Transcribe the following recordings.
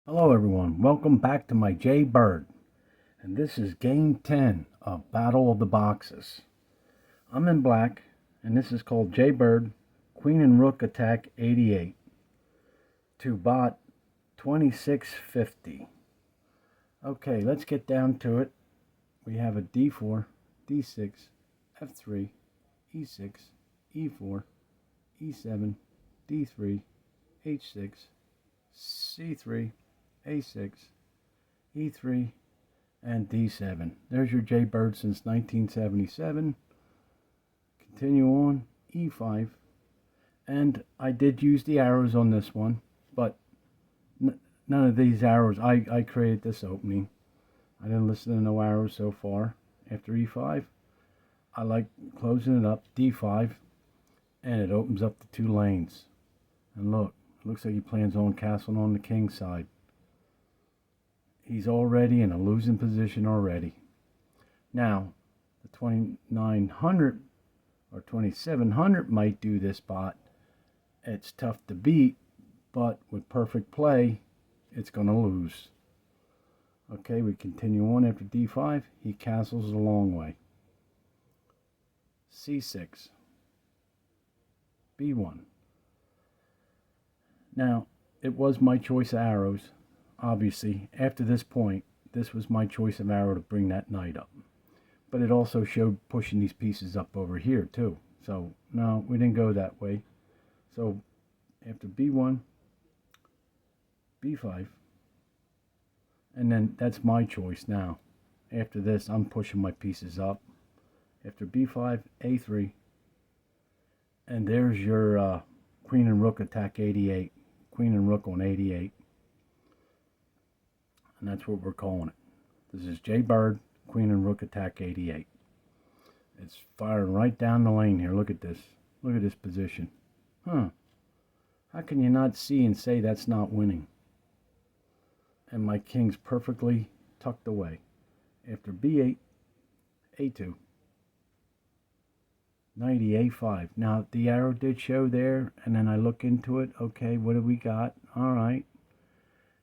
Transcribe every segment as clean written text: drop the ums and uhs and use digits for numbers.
Hello everyone, welcome back to my jbird, and this is game 10 of Battle of the Boxes. I'm in black, and this is called jbird Queen and Rook Attack 88 to bot 2650. Okay, let's get down to it. We have a d4, d6, f3, e6, e4, e7, d3, h6, c3, a6, e3, and d7. There's your jbird since 1977. Continue on, e5. And I did use the arrows on this one, but none of these arrows, I created this opening. I didn't listen to no arrows so far. After e5, I like closing it up, d5, and it opens up the two lanes. And look, it looks like he plans on castling on the king side. He's already in a losing position already. Now, the 2900 or 2700 might do this bot. It's tough to beat, but with perfect play, it's going to lose. Okay, we continue on after d5. He castles a long way. c6, b1. Now, it was my choice of arrows. Obviously, after this point, this was my choice of arrow to bring that knight up. But it also showed pushing these pieces up over here too. So, no, we didn't go that way. So, after b1, b5, and then that's my choice now. After this, I'm pushing my pieces up. After b5, a3, and there's your Queen and Rook Attack 88. Queen and Rook on 88. And that's what we're calling it. This is jbird, Queen and Rook Attack 88. It's firing right down the lane here. Look at this. Look at this position. How can you not see and say that's not winning? And my king's perfectly tucked away. After b8, a2, knight a5. Now, the arrow did show there, and then I look into it. Okay, what do we got? All right.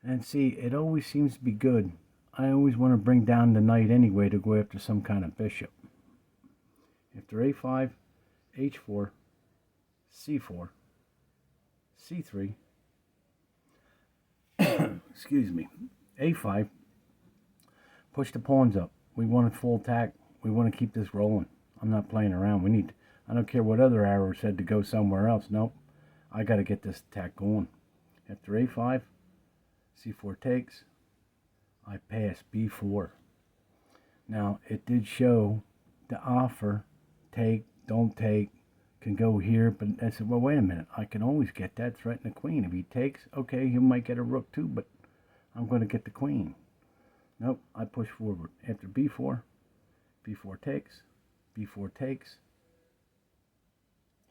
And see, it always seems to be good. I always want to bring down the knight anyway to go after some kind of bishop. After a5, h4, c4, c3, excuse me, a5, push the pawns up. We want a full attack. We want to keep this rolling. I'm not playing around. I don't care what other arrow said to go somewhere else. Nope. I got to get this attack going. After a5, c4 takes, I pass b4. Now, it did show the offer, take, don't take, can go here, but I said, well, wait a minute, I can always get that, threaten the queen. If he takes, okay, he might get a rook too, but I'm going to get the queen. Nope, I push forward. After b4, b4 takes, b4 takes,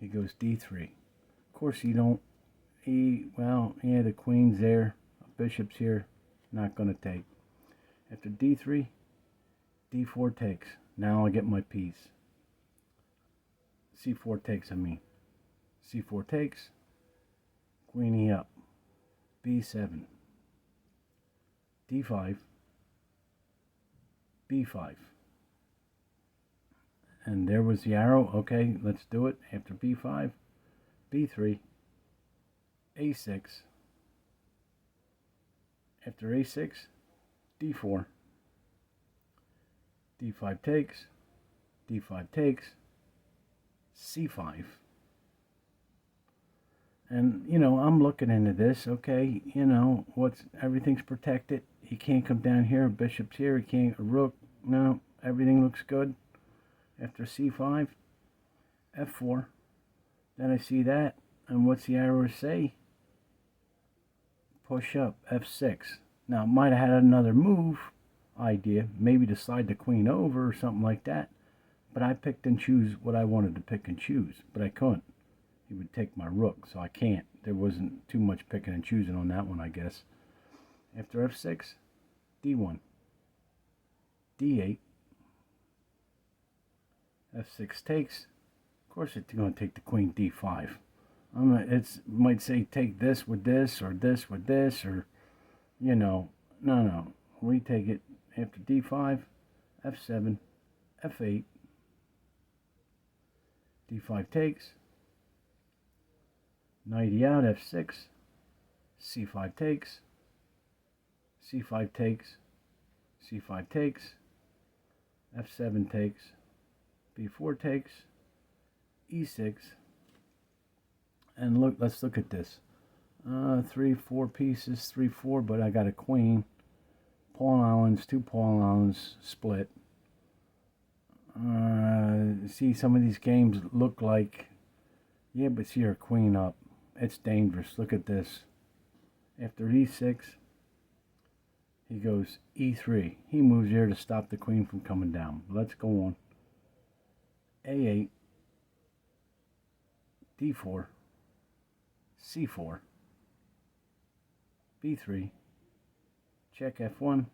he goes d3. Of course, you don't, well, yeah, the queen's there. Bishop's here, not going to take. After d3, d4 takes. Now I get my piece. c4 takes, I mean. c4 takes, queenie up. b7, d5, b5. And there was the arrow. Okay, let's do it. After b5, b3, a6. After a6, d4, d5 takes, d5 takes, c5. And, I'm looking into this, okay, everything's protected. He can't come down here, bishop's here, he can't, a rook, no, everything looks good. After c5, f4, then I see that, and what's the arrow say? Push up, f6. Now, might have had another move idea, maybe to slide the queen over or something like that, but I picked and choose what I wanted to pick and choose, but I couldn't. He would take my rook, so I can't. There wasn't too much picking and choosing on that one, I guess. After f6, d1, d8, f6 takes. Of course, it's going to take the queen d5. It might say take this with this, or this with this, or you know, no. We take it after d5, f7, f8, d5 takes, knight out, f6, c5 takes, c5 takes, c5 takes, f7 takes, b4 takes, e6, and look, let's look at this. 3, 4 pieces, 3, 4, but I got a queen. Pawn islands, 2 pawn islands split. See, some of these games look like, yeah, but see her queen up. It's dangerous. Look at this. After e6, he goes e3. He moves here to stop the queen from coming down. Let's go on. a8, d4, c4, b3, check f1,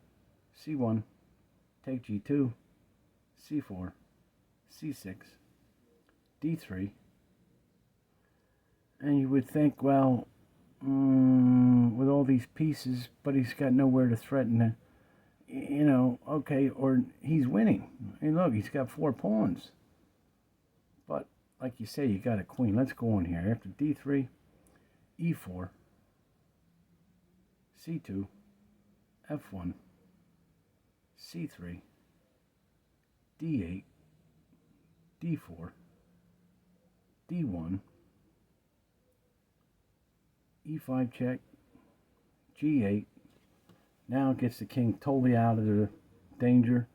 c1, take g2, c4, c6, d3. And you would think, well, with all these pieces, but he's got nowhere to threaten it. You know, okay, or he's winning. And look, he's got 4 pawns. But, like you say, you got a queen. Let's go on here. After d3, e4, c2, f1, c3, d8, d4, d1, e5 check, g8. Now it gets the king totally out of the danger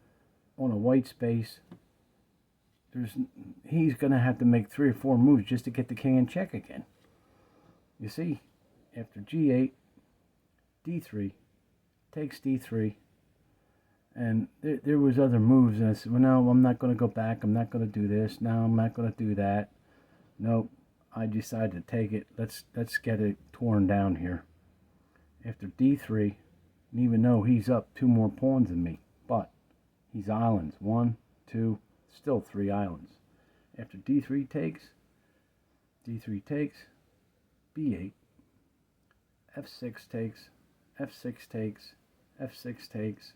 on a white space. He's going to have to make 3 or 4 moves just to get the king in check again. You see, after g8, d3, takes d3, and there was other moves, and I said, well, no, I'm not going to go back. I'm not going to do this. No, I'm not going to do that. Nope. I decided to take it. Let's get it torn down here. After d3, and even though he's up 2 more pawns than me, but he's islands. 1, 2, still 3 islands. After d3 takes, b8, f6 takes, f6 takes, f6 takes,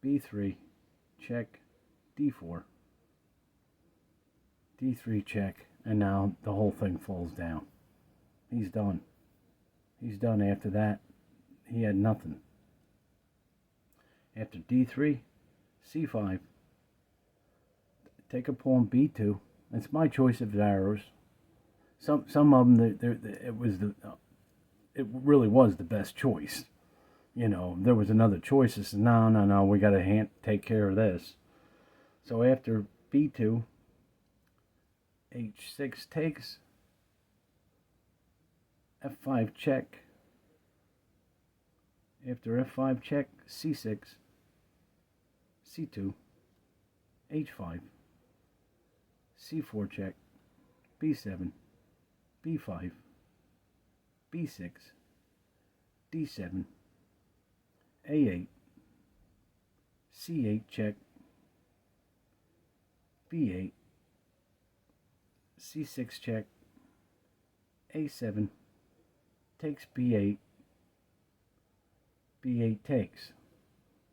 b3, check, d4, d3 check, and now the whole thing falls down. He's done. He's done after that. He had nothing. After d3, c5, take a pawn b2. It's my choice of arrows. Some of them, it really was the best choice. You know, there was another choice that said, no, we got to take care of this. So after b2, h6 takes, f5 check. After f5 check, c6, c2, h5, c4 check, b7, b5, b6, d7, a8, c8 check, b8, c6 check, a7, takes b8, b8 takes.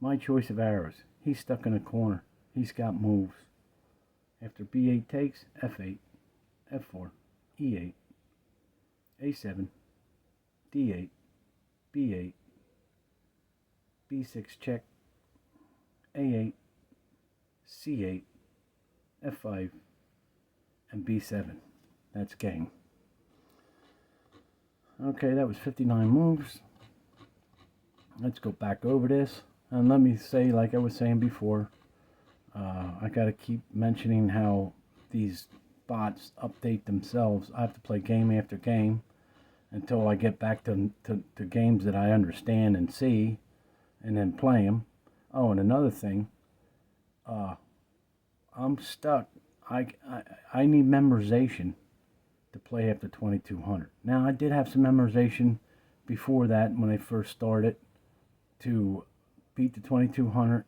My choice of arrows. He's stuck in a corner. He's got moves. After b8 takes, f8, f4, e8, a7, d8, b8, b6 check, a8, c8, f5, and b7. That's game. Okay, that was 59 moves. Let's go back over this. And let me say, like I was saying before, I got to keep mentioning how these bots update themselves. I have to play game after game until I get back to games that I understand and see, and then play them. Oh, and another thing, I'm stuck. I need memorization to play after 2200. Now, I did have some memorization before that when I first started to beat the 2200,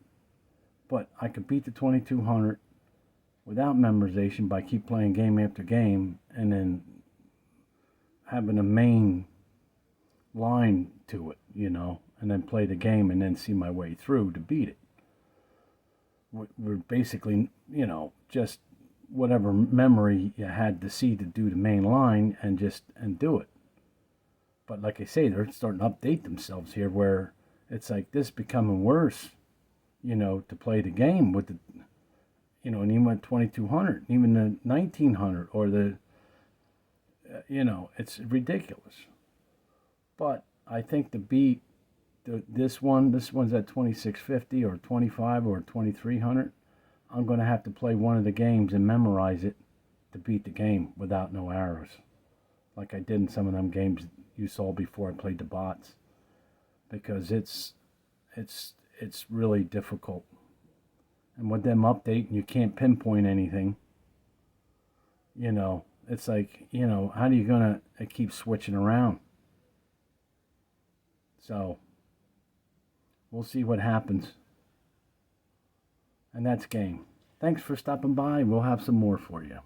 but I could beat the 2200 without memorization by keep playing game after game and then having a main line to it, you know. and then play the game and then see my way through to beat it. We're basically, you know, just whatever memory you had to see to do the main line and do it. But like I say, they're starting to update themselves here where it's like this becoming worse, you know, to play the game with the, you know, and even at 2200, even the 1900 or the, you know, it's ridiculous. But I think to beat this one's at 2650 or 25 or 2300. I'm going to have to play one of the games and memorize it to beat the game without no arrows, like I did in some of them games you saw before I played the bots, because it's really difficult. And with them updating, you can't pinpoint anything. You know, it's like, you know, how are you going to keep switching around? So we'll see what happens. And that's game. Thanks for stopping by. We'll have some more for you.